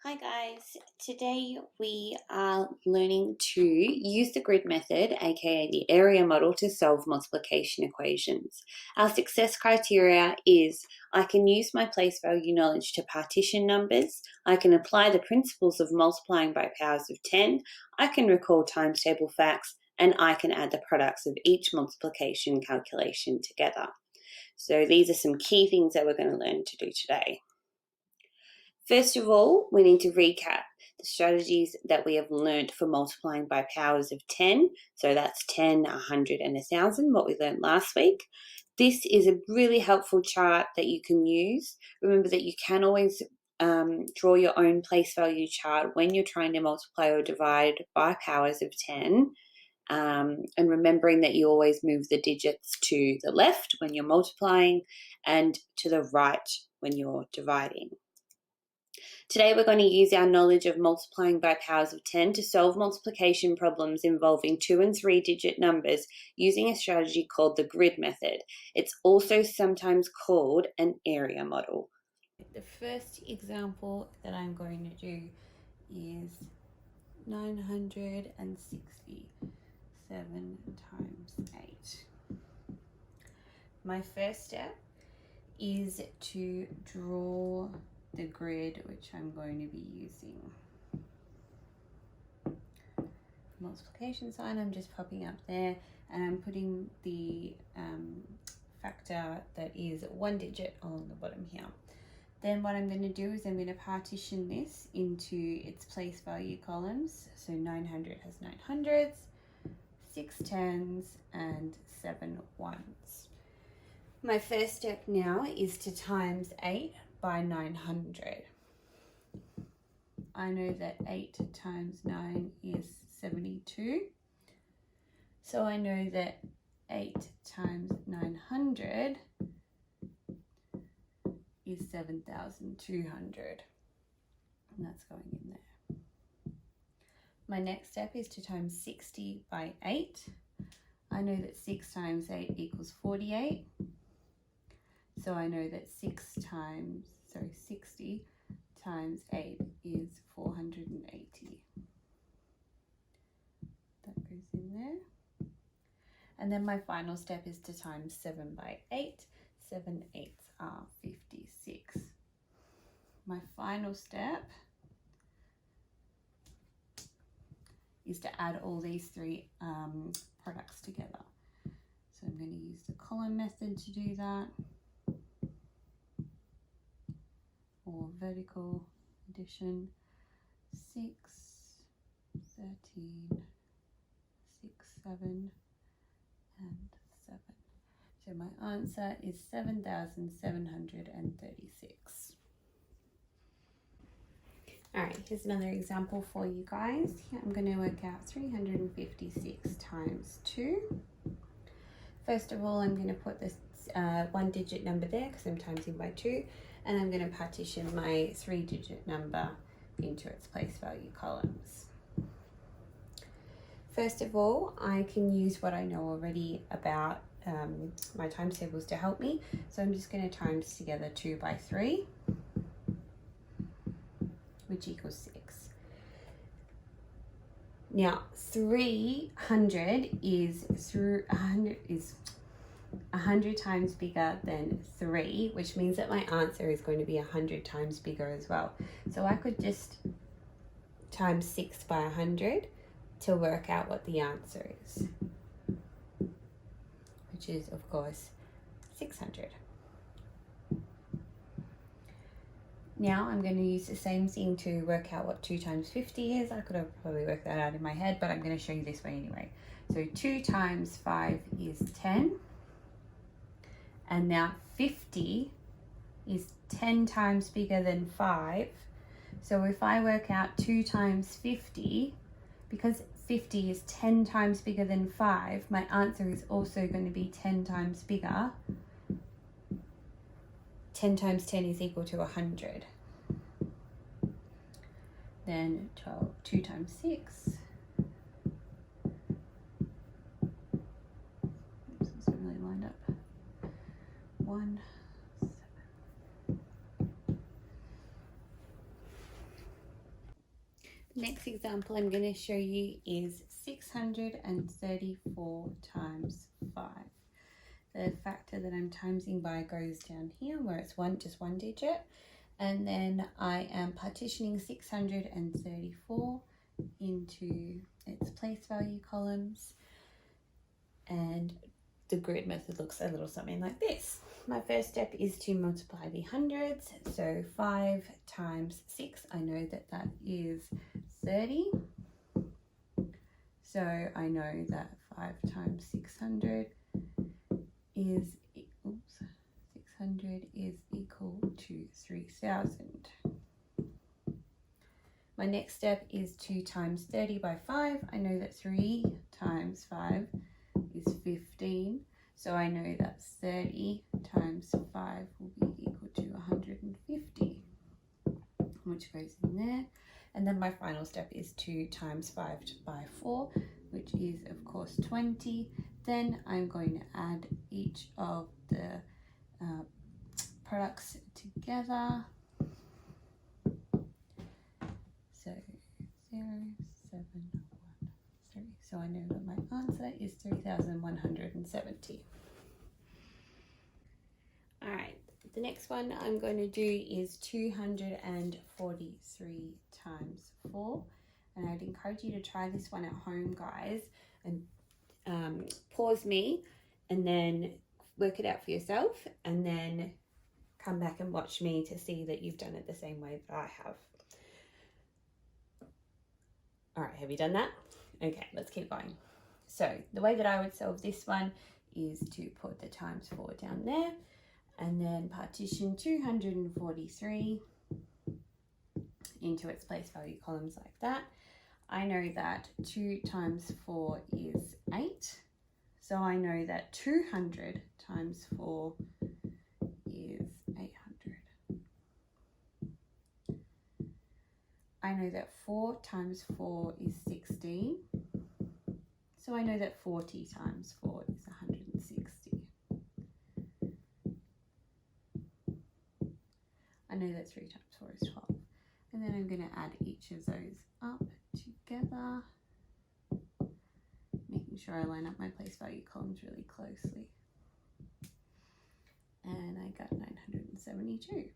Hi guys, today we are learning to use the grid method, aka the area model, to solve multiplication equations. Our success criteria is I can use my place value knowledge to partition numbers, I can apply the principles of multiplying by powers of 10, I can recall times table facts, and I can add the products of each multiplication calculation together. So these are some key things that we're going to learn to do today. First of all, we need to recap the strategies that we have learned for multiplying by powers of 10. So that's 10, 100, and 1,000, what we learned last week. This is a really helpful chart that you can use. Remember that you can always draw your own place value chart when you're trying to multiply or divide by powers of 10. And remembering that you always move the digits to the left when you're multiplying and to the right when you're dividing. Today we're going to use our knowledge of multiplying by powers of 10 to solve multiplication problems involving 2 and 3 digit numbers using a strategy called the grid method. It's also sometimes called an area model. The first example that I'm going to do is 967 times 8. My first step is to draw the grid, which I'm going to be using. Multiplication sign, I'm just popping up there, and I'm putting the factor that is 1 digit along the bottom here. Then what I'm going to do is I'm going to partition this into its place value columns. So 900 has 9 hundreds, 6 tens, and 7 ones. My first step now is to times 8 by 900. I know that 8 times 9 is 72. So I know that 8 times 900 is 7,200. And that's going in there. My next step is to times 60 by 8. I know that 6 times 8 equals 48. So I know that 60 times 8 is 480. That goes in there. And then my final step is to times 7 by 8. 7 eighths are 56. My final step is to add all these three products together. So I'm going to use the column method to do that, or vertical addition. 6, 13, 6, 7, and 7. So my answer is 7,736. All right, here's another example for you guys. Here I'm going to work out 356 times 2. First of all, I'm going to put this 1 digit number there because I'm timesing by 2, and I'm going to partition my 3 digit number into its place value columns. First of all, I can use what I know already about my times tables to help me. So I'm just going to times together 2 by 3, which equals 6. Now 300 is 100 times bigger than 3, which means that my answer is going to be 100 times bigger as well. So I could just times 6 by 100 to work out what the answer is, which is of course 600. Now I'm going to use the same thing to work out what 2 times 50 is. I could have probably worked that out in my head, but I'm going to show you this way anyway. So 2 times 5 is 10. And now 50 is 10 times bigger than 5. So if I work out 2 times 50, because 50 is 10 times bigger than 5, my answer is also going to be 10 times bigger. 10 times 10 is equal to 100. Then 2 times 6. Oops, this isn't really lined up. 1, 7. Next example I'm going to show you is 634 times 5. The factor that I'm timesing by goes down here where it's just one digit, and then I am partitioning 634 into its place value columns, and the grid method looks a little something like this. My first step is to multiply the hundreds, so 5 times 6, I know that that is 30, so I know that 5 times 600 is 600 is equal to 3000. My next step is to times 30 by 5. I know that 3 times 5 is 15, so I know that 30 times 5 will be equal to 150, which goes in there. And then my final step is to times 5 by 4, which is of course 20. Then I'm going to add each of the products together. So 0, 7, 1, 3. So I know that my answer is 3,170. All right, the next one I'm going to do is 243 times 4. And I'd encourage you to try this one at home, guys, and pause me and then work it out for yourself, and then come back and watch me to see that you've done it the same way that I have. All right, have you done that? Okay, let's keep going. So the way that I would solve this one is to put the times 4 down there and then partition 243 into its place value columns like that. I know that 2 times 4 is 8. So I know that 200 times 4 is 800. I know that 4 times 4 is 16. So I know that 40 times 4 is 160. I know that 3 times 4 is 12. And then I'm going to add each of those up together, making sure I line up my place value columns really closely. And I got 972.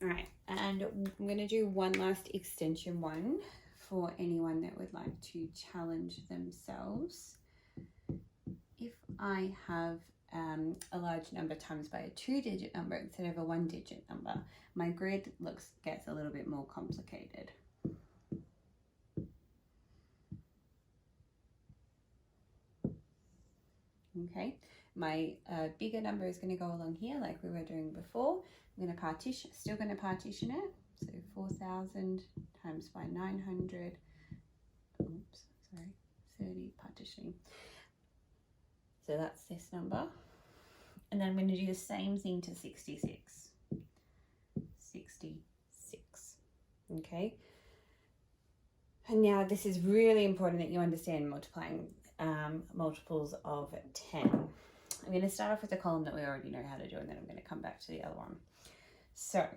All right, and I'm going to do one last extension one for anyone that would like to challenge themselves. If I have a large number times by a 2-digit number instead of a 1-digit number, my grid gets a little bit more complicated. Okay, my bigger number is going to go along here like we were doing before. I'm going to still going to partition it. So 4,000 times by 900. Oops, sorry, 30 partitioning. So that's this number. And then I'm going to do the same thing to 66. 66. Okay. And now this is really important that you understand multiplying multiples of 10. I'm going to start off with the column that we already know how to do, and then I'm going to come back to the other one. So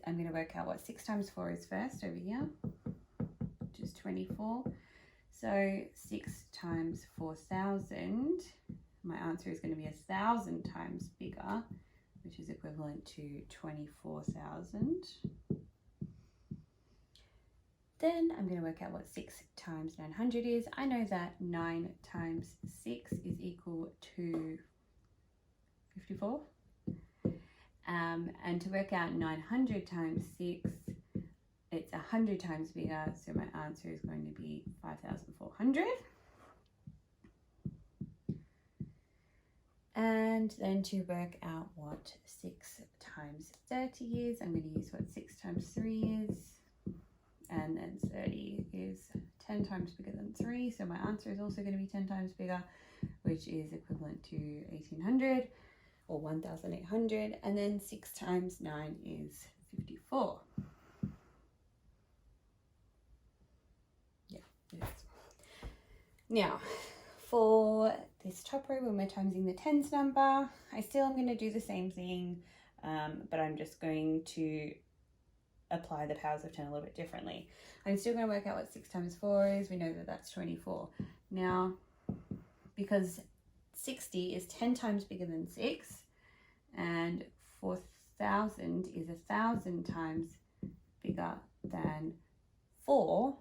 I'm going to work out what 6 times 4 is first over here, which is 24. So 6 times 4,000, my answer is going to be 1,000 times bigger, which is equivalent to 24,000. Then I'm going to work out what 6 times 900 is. I know that 9 times 6 is equal to 54. And to work out 900 times 6, it's 100 times bigger, so my answer is going to be 5,400. And then to work out what 6 times 30 is, I'm going to use what 6 times 3 is. And then 30 is 10 times bigger than 3, so my answer is also going to be 10 times bigger, which is equivalent to 1,800 or 1,800. And then 6 times 9 is 54. Yeah, it is. Now, for this top row, when we're timesing the tens number, I still am going to do the same thing. but I'm just going to apply the powers of 10 a little bit differently. I'm still going to work out what 6 times 4 is. We know that that's 24. Now, because 60 is 10 times bigger than 6, and 4,000 is 1,000 times bigger than 4,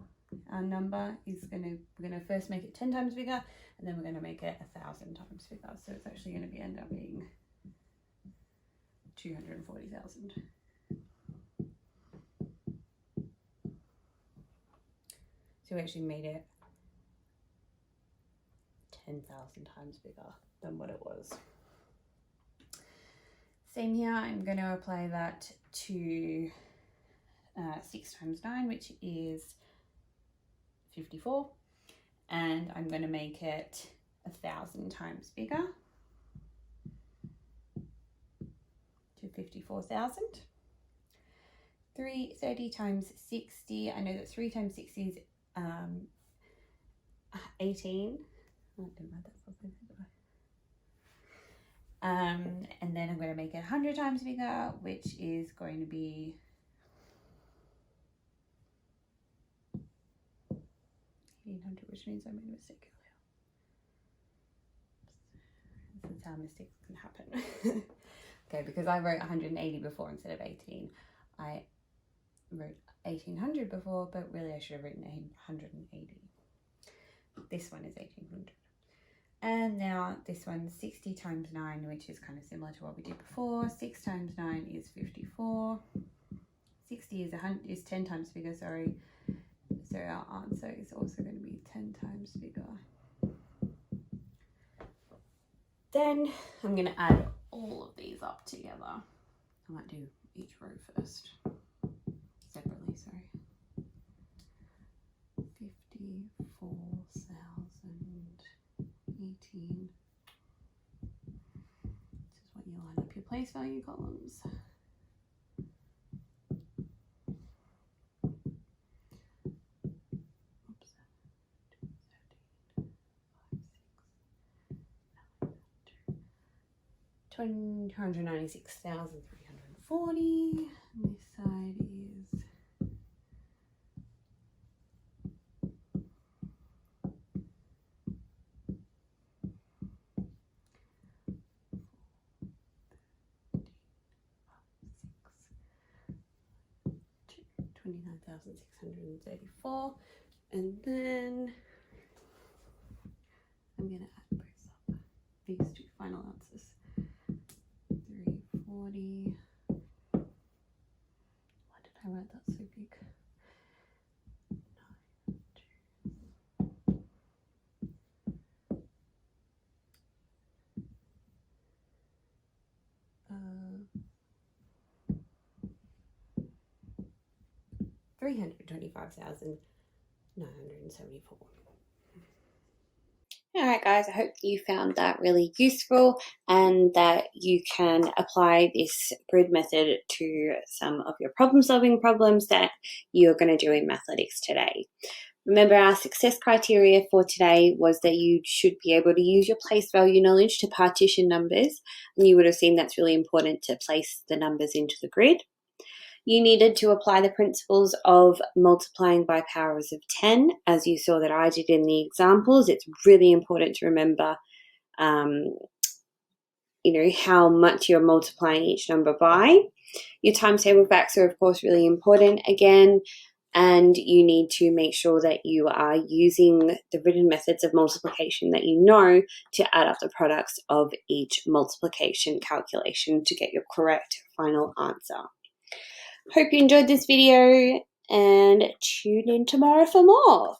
our number is we're going to first make it 10 times bigger, and then we're going to make it 1,000 times bigger. So it's actually going to end up being 240,000. So we actually made it 10,000 times bigger than what it was. Same here, I'm going to apply that to 6 times 9, which is 54. And I'm going to make it 1,000 times bigger to 54,000. 330 times 60, I know that 3 times 60 is 18. Oh, I didn't write that properly, did I? And then I'm going to make it 100 times bigger, which is going to be 1,800, which means I made a mistake earlier. This is how mistakes can happen. Okay, because I wrote 180 before instead of 18. I wrote 1,800 before, but really I should have written 180. This one is 1,800. And now this one's 60 times 9, which is kind of similar to what we did before. 6 times 9 is 54. 60 is 10 times bigger, sorry. So our answer is also going to be 10 times bigger. Then I'm going to add all of these up together. I might do each row first. Separately, sorry. 54,018. This is when you line up your place value columns. Oops. 296,340. This side is 29,634, and then I'm going to add both up these two final answers. 340. Why did I write that so big? 325,974. Alright guys, I hope you found that really useful and that you can apply this grid method to some of your problem-solving problems that you're going to do in Mathletics today. Remember, our success criteria for today was that you should be able to use your place value knowledge to partition numbers, and you would have seen that's really important to place the numbers into the grid. You needed to apply the principles of multiplying by powers of 10, as you saw that I did in the examples. It's really important to remember, how much you're multiplying each number by. Your times table facts are, of course, really important again, and you need to make sure that you are using the written methods of multiplication that you know to add up the products of each multiplication calculation to get your correct final answer. Hope you enjoyed this video and tune in tomorrow for more.